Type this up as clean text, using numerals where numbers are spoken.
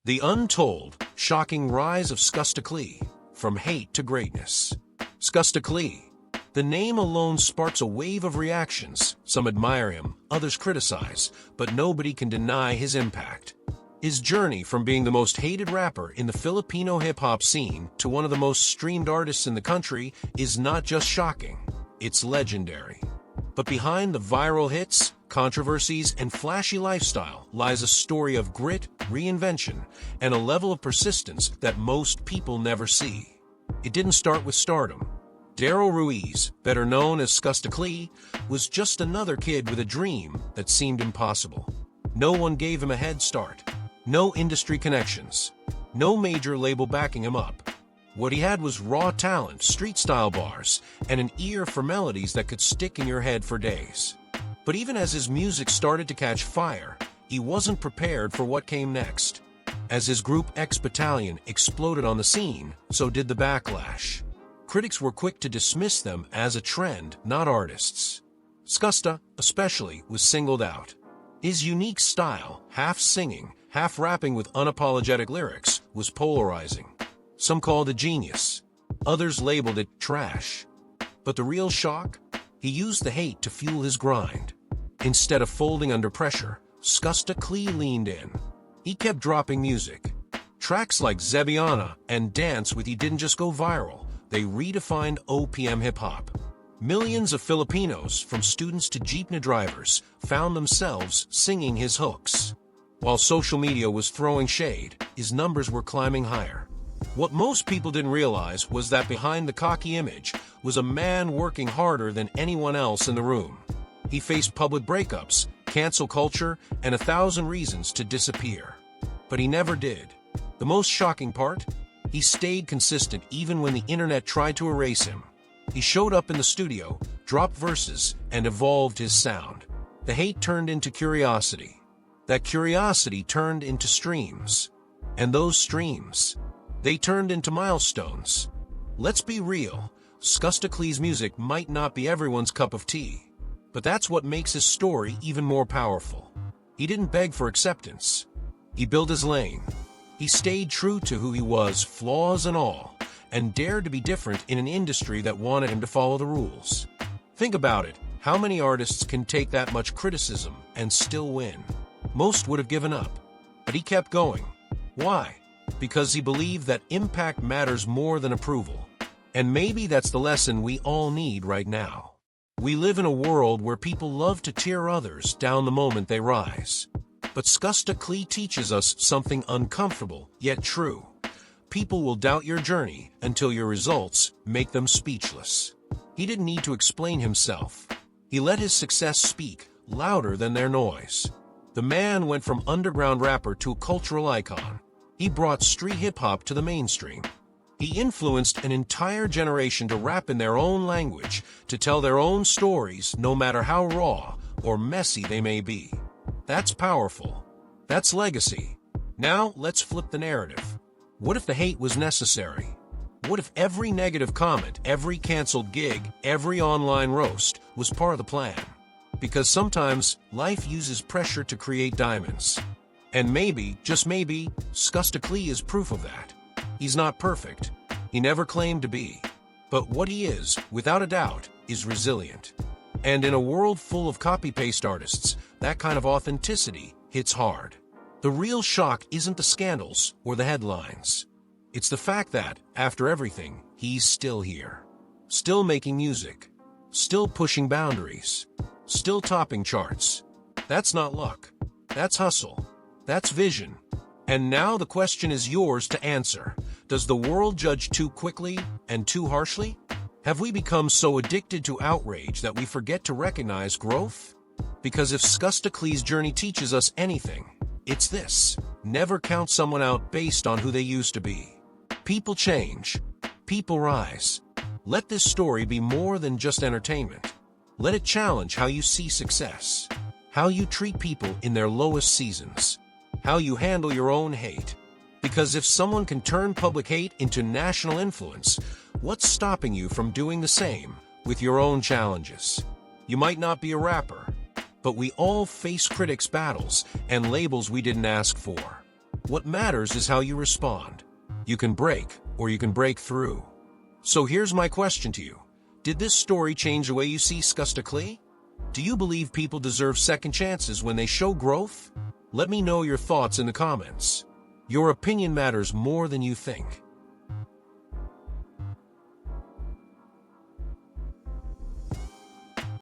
The Untold, Shocking Rise of Skusta Clee, From Hate to Greatness. Skusta Clee. The name alone sparks a wave of reactions. Some admire him, others criticize, but nobody can deny his impact. His journey from being the most hated rapper in the Filipino hip-hop scene to one of the most streamed artists in the country is not just shocking, it's legendary. But behind the viral hits, controversies, and flashy lifestyle lies a story of grit, reinvention, and a level of persistence that most people never see. It didn't start with stardom. Daryl Ruiz, better known as Skusta Clee, was just another kid with a dream that seemed impossible. No one gave him a head start. No industry connections. No major label backing him up. What he had was raw talent, street-style bars, and an ear for melodies that could stick in your head for days. But even as his music started to catch fire, he wasn't prepared for what came next. As his group X Battalion exploded on the scene, so did the backlash. Critics were quick to dismiss them as a trend, not artists. Skusta, especially, was singled out. His unique style, half singing, half rapping with unapologetic lyrics, was polarizing. Some called it genius. Others labeled it trash. But the real shock? He used the hate to fuel his grind. Instead of folding under pressure, Skusta Clee leaned in. He kept dropping music. Tracks like Zebiana and Dance With You didn't just go viral, they redefined OPM hip-hop. Millions of Filipinos, from students to jeepney drivers, found themselves singing his hooks. While social media was throwing shade, his numbers were climbing higher. What most people didn't realize was that behind the cocky image was a man working harder than anyone else in the room. He faced public breakups, cancel culture, and 1,000 reasons to disappear. But he never did. The most shocking part? He stayed consistent even when the internet tried to erase him. He showed up in the studio, dropped verses, and evolved his sound. The hate turned into curiosity. That curiosity turned into streams. And those streams, they turned into milestones. Let's be real, Skusta Clee's music might not be everyone's cup of tea. But that's what makes his story even more powerful. He didn't beg for acceptance. He built his lane. He stayed true to who he was, flaws and all, and dared to be different in an industry that wanted him to follow the rules. Think about it. How many artists can take that much criticism and still win? Most would have given up. But he kept going. Why? Because he believed that impact matters more than approval. And maybe that's the lesson we all need right now. We live in a world where people love to tear others down the moment they rise. But Skusta Clee teaches us something uncomfortable, yet true. People will doubt your journey until your results make them speechless. He didn't need to explain himself. He let his success speak louder than their noise. The man went from underground rapper to a cultural icon. He brought street hip-hop to the mainstream. He influenced an entire generation to rap in their own language, to tell their own stories, no matter how raw or messy they may be. That's powerful. That's legacy. Now, let's flip the narrative. What if the hate was necessary? What if every negative comment, every canceled gig, every online roast was part of the plan? Because sometimes, life uses pressure to create diamonds. And maybe, just maybe, Skusta Clee is proof of that. He's not perfect. He never claimed to be. But what he is, without a doubt, is resilient. And in a world full of copy-paste artists, that kind of authenticity hits hard. The real shock isn't the scandals or the headlines. It's the fact that, after everything, he's still here. Still making music. Still pushing boundaries. Still topping charts. That's not luck. That's hustle. That's vision. And now the question is yours to answer. Does the world judge too quickly and too harshly? Have we become so addicted to outrage that we forget to recognize growth? Because if Skusta Clee's journey teaches us anything, it's this: never count someone out based on who they used to be. People change. People rise. Let this story be more than just entertainment. Let it challenge how you see success, how you treat people in their lowest seasons, how you handle your own hate. Because if someone can turn public hate into national influence, what's stopping you from doing the same with your own challenges? You might not be a rapper, but we all face critics' battles and labels we didn't ask for. What matters is how you respond. You can break, or you can break through. So here's my question to you. Did this story change the way you see Skusta Clee? Do you believe people deserve second chances when they show growth? Let me know your thoughts in the comments. Your opinion matters more than you think.